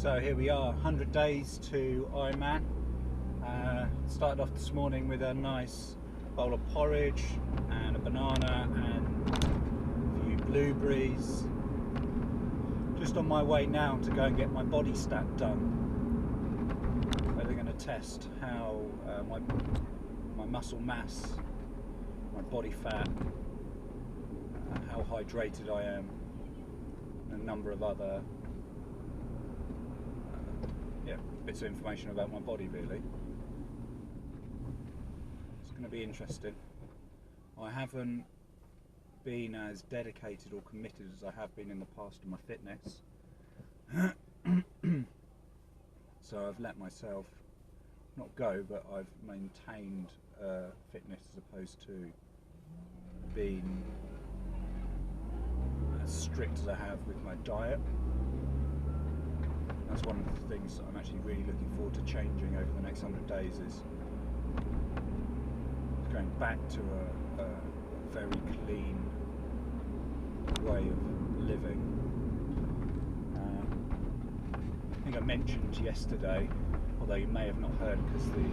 So here we are, 100 days to Ironman. Started off this morning with a nice bowl of porridge and a banana and a few blueberries. Just on my way now to go and get my body stat done. Where they're going to test how my muscle mass, my body fat, how hydrated I am, and a number of other bits of information about my body really. It's going to be interesting. I haven't been as dedicated or committed as I have been in the past to my fitness. So I've let myself not go, but I've maintained fitness as opposed to being as strict as I have with my diet. That's one of the things that I'm actually really looking forward to changing over the next 100 days, is going back to a very clean way of living. I think I mentioned yesterday, although you may have not heard because the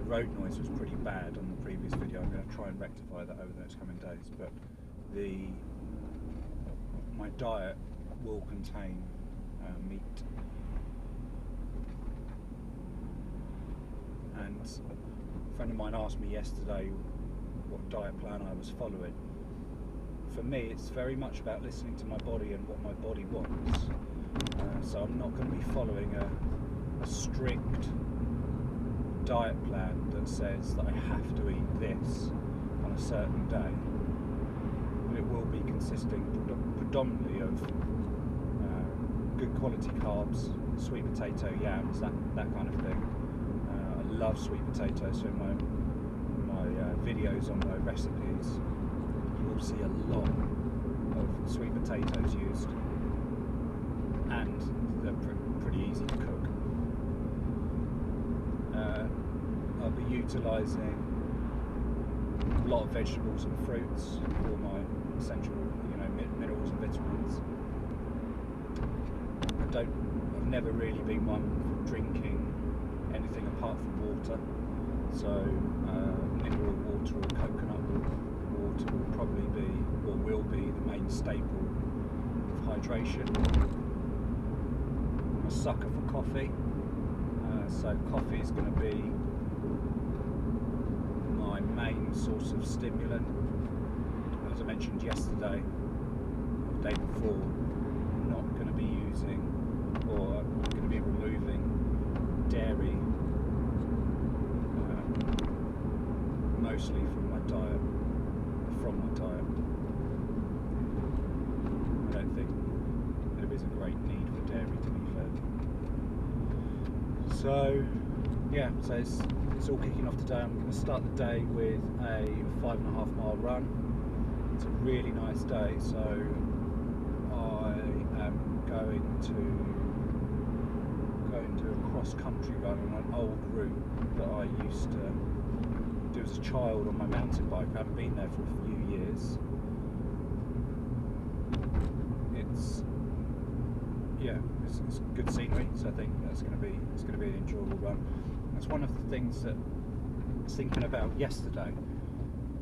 road noise was pretty bad on the previous video. I'm going to try and rectify that over the next coming days, but my diet will contain meat, and a friend of mine asked me yesterday what diet plan I was following. For me, it's very much about listening to my body and what my body wants. So I'm not going to be following a strict diet plan that says that I have to eat this on a certain day. But it will be consisting predominantly of good quality carbs, sweet potato, yams, that kind of thing. I love sweet potatoes, so in my videos on my recipes you will see a lot of sweet potatoes used, and they're pretty easy to cook. I'll be utilising a lot of vegetables and fruits for my essential minerals and vitamins. I've never really been one for drinking anything apart from water, so mineral water or coconut water will probably be, or will be, the main staple of hydration. I'm a sucker for coffee, so coffee is going to be my main source of stimulant. As I mentioned yesterday, or the day before, I'm not going to be using, or I'm going to be removing dairy mostly from my diet. I don't think there is a great need for dairy, to be fair. So yeah, so it's all kicking off today. I'm going to start the day with a 5.5 mile run. It's a really nice day, so I am going to a cross-country run on an old route that I used to do as a child on my mountain bike. I haven't been there for a few years. It's good scenery, so I think it's going to be an enjoyable run. That's one of the things that I was thinking about yesterday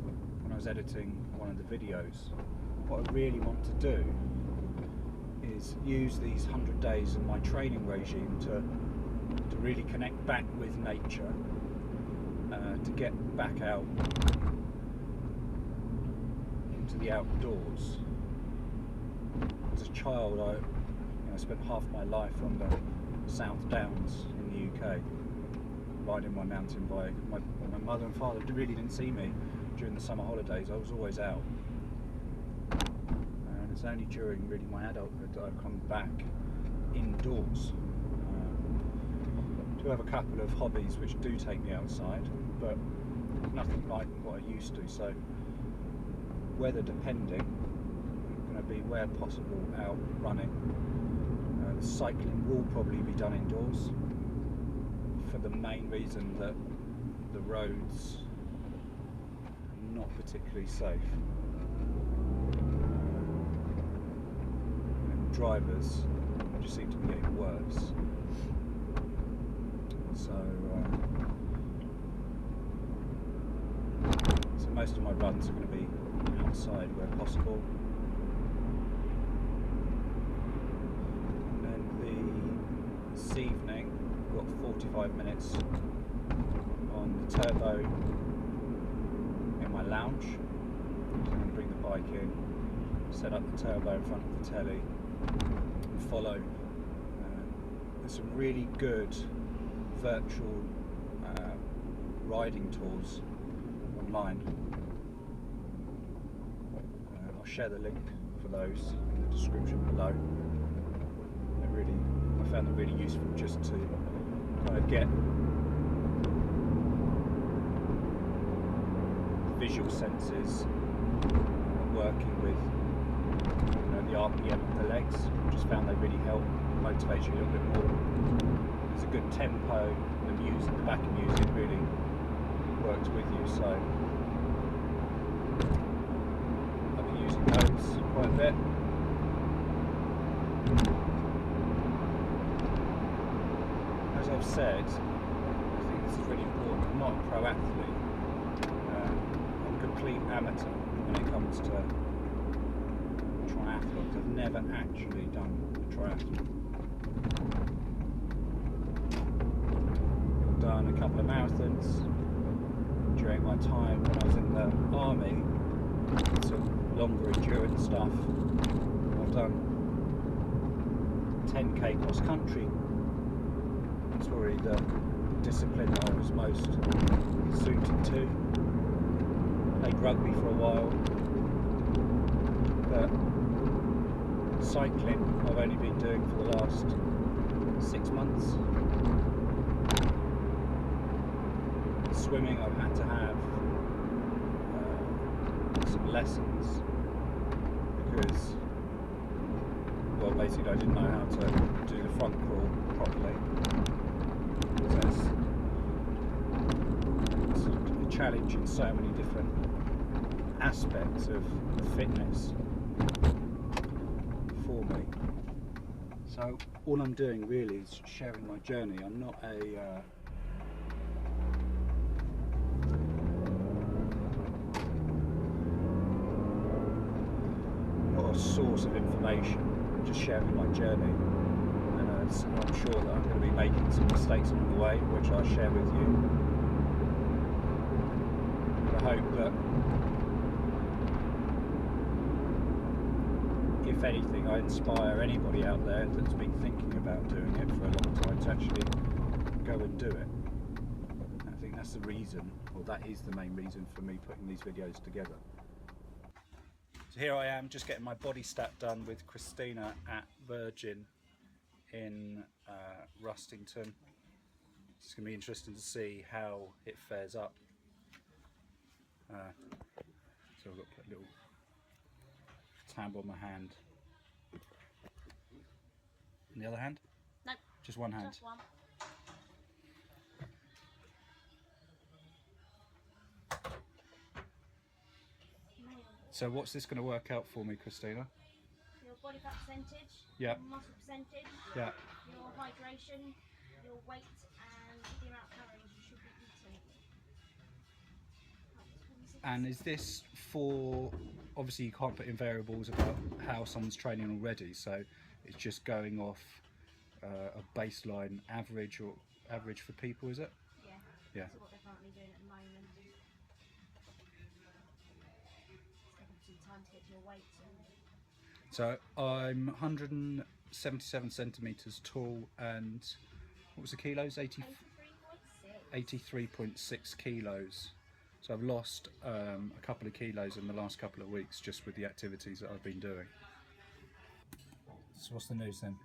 when I was editing one of the videos. What I really want to do is use these 100 days of my training regime to really connect back with nature, to get back out into the outdoors. As a child, I spent half my life on the South Downs in the UK, riding my mountain bike. My mother and father really didn't see me during the summer holidays. I was always out. And it's only during really my adulthood that I've come back indoors. I do have a couple of hobbies which do take me outside, but nothing like what I used to. So weather depending, I'm going to be where possible out running. The cycling will probably be done indoors, for the main reason that the roads are not particularly safe. And drivers just seem to be getting worse. runs are going to be outside where possible. And then this evening we've got 45 minutes on the turbo in my lounge. So I'm going to bring the bike in, set up the turbo in front of the telly and follow. There's some really good virtual riding tours online. I'll share the link for those in the description below. I found them really useful just to kind of get visual senses working with the RPM of the legs. Just found they really help motivate you a little bit more. There's a good tempo. The music, the backing music really works with you. So I've been using those quite a bit. As I've said, I think this is really important. I'm not a pro athlete. I'm a complete amateur when it comes to triathlons. I've never actually done a triathlon. I've done a couple of marathons during my time when I was in the army, some longer endurance stuff. I've done 10k cross country. That's probably the discipline that I was most suited to. Played rugby for a while, but cycling I've only been doing for the last 6 months. Swimming I've had to have some lessons because, well, basically I didn't know how to do the front crawl properly. So it's a challenge in so many different aspects of fitness for me. So all I'm doing really is sharing my journey. I'm not a source of information. I'm just sharing my journey, and I'm sure that I'm going to be making some mistakes along the way, which I'll share with you. But I hope that, if anything, I inspire anybody out there that's been thinking about doing it for a long time to actually go and do it. I think that's the reason, or that is the main reason for me putting these videos together. So here I am, just getting my body stat done with Christina at Virgin in Rustington. It's going to be interesting to see how it fares up. So I've got to put a little tab on my hand. And the other hand? No. Just one hand? Just one. So what's this going to work out for me, Christina? Your body fat percentage, Yeah. your muscle percentage, Yeah. your hydration, your weight, and the amount of calories you should be eating. And is this for, obviously you can't put in variables about how someone's training already, so it's just going off a baseline average or average for people, is it? Yeah. Yeah. That's what they're currently doing at the moment. It's taking some time to get to your weight. So I'm 177 centimetres tall, and what was the kilos? 83.6 kilos. So I've lost a couple of kilos in the last couple of weeks just with the activities that I've been doing. So what's the news then?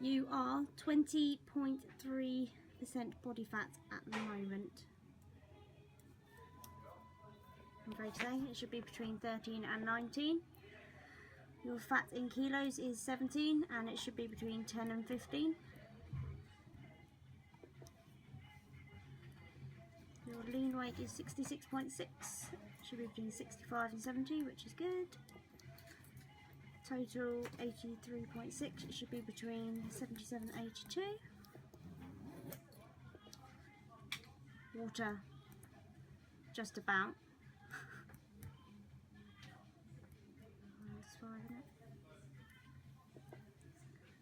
You are 20.3% body fat at the moment. I'm afraid to say it should be between 13 and 19. Your fat in kilos is 17 and it should be between 10 and 15. Your lean weight is 66.6, should be between 65 and 70, which is good. Total 83.6, it should be between 77 and 82. Water, just about. 5, isn't it?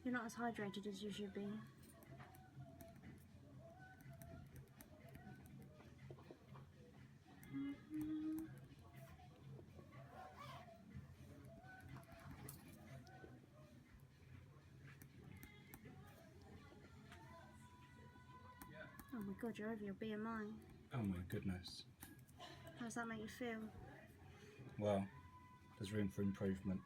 You're not as hydrated as you should be. Oh my god, you're over your BMI. Oh my goodness. How does that make you feel? Well, there's room for improvement.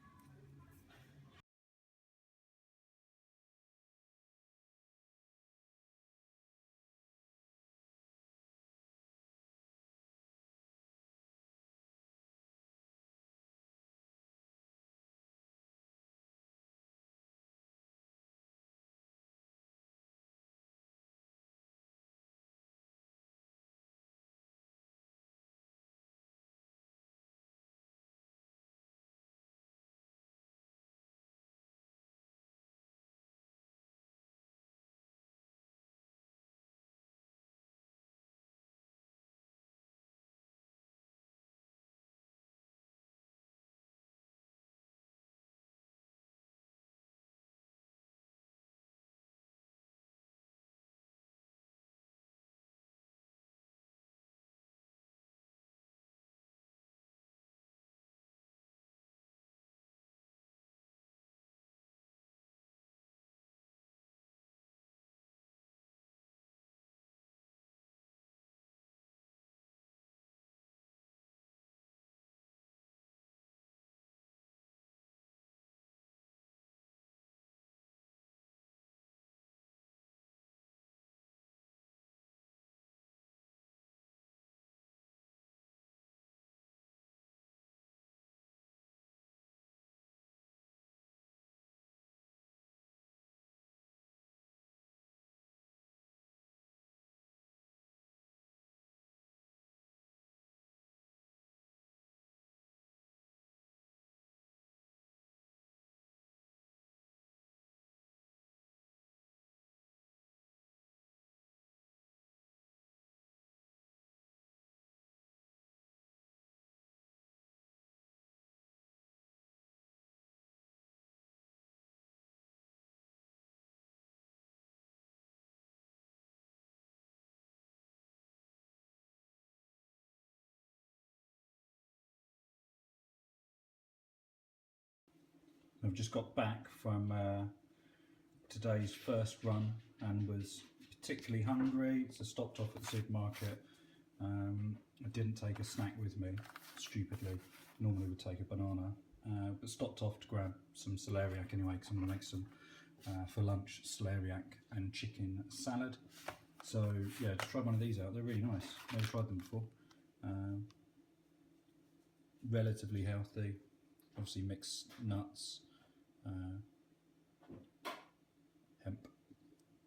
I've just got back from today's first run and was particularly hungry, so stopped off at the supermarket. I didn't take a snack with me, stupidly. Normally would take a banana, but stopped off to grab some celeriac anyway, because I'm going to make some for lunch, celeriac and chicken salad. So yeah, just tried one of these out. They're really nice. Never tried them before. Relatively healthy. Obviously mixed nuts, hemp,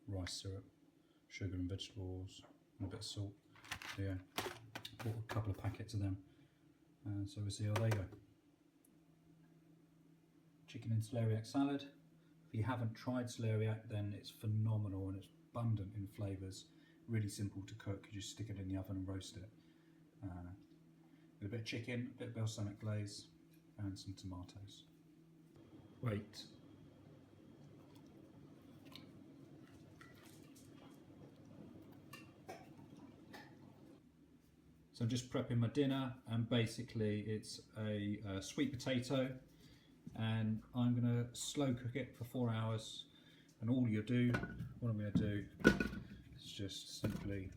rice syrup, sugar and vegetables, and a bit of salt. So yeah, bought a couple of packets of them. So we'll see how they go. Chicken and celeriac salad. If you haven't tried celeriac, then it's phenomenal and it's abundant in flavours. Really simple to cook. You just stick it in the oven and roast it. With a bit of chicken, a bit of balsamic glaze, and some tomatoes. Wait. So I'm just prepping my dinner, and basically it's a sweet potato, and I'm going to slow cook it for 4 hours. And all you do, what I'm going to do is just simply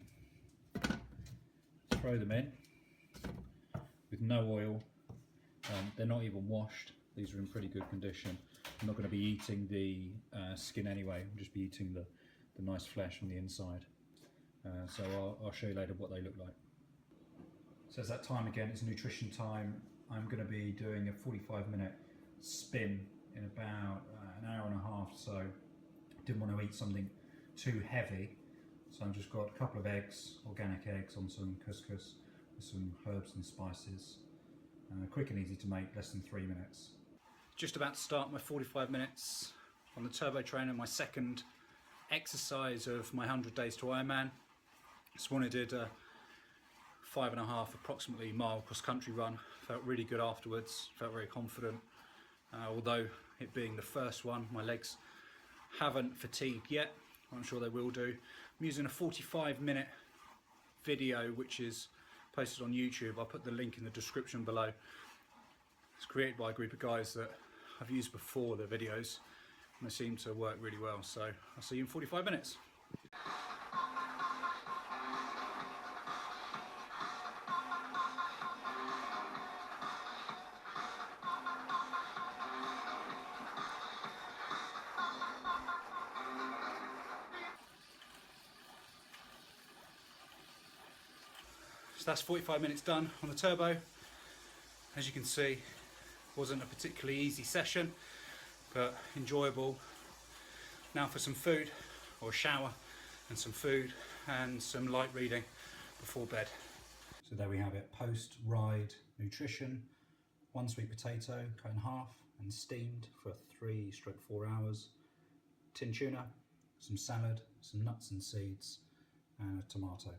throw them in with no oil. They're not even washed. These are in pretty good condition. I'm not going to be eating the skin anyway. I'll just be eating the nice flesh on the inside. So I'll show you later what they look like. So it's that time again. It's nutrition time. I'm going to be doing a 45-minute spin in about an hour and a half. So didn't want to eat something too heavy. So I've just got a couple of eggs, organic eggs, on some couscous with some herbs and spices. Quick and easy to make, less than 3 minutes. Just about to start my 45 minutes on the turbo trainer, my second exercise of my 100 days to Ironman. This morning I did a 5.5 approximately mile cross country run. Felt really good afterwards, felt very confident. although it being the first one, my legs haven't fatigued yet. I'm sure they will do. I'm using a 45-minute video which is posted on YouTube. I'll put the link in the description below. It's created by a group of guys that I've used before, the videos, and they seem to work really well. So I'll see you in 45 minutes. So that's 45 minutes done on the turbo. As you can see, wasn't a particularly easy session, but enjoyable. Now for some food, or a shower and some food and some light reading before bed. So there we have it, post-ride nutrition. 1 sweet potato cut in half and steamed for 3-4 hours. Tin tuna, some salad, some nuts and seeds, and a tomato.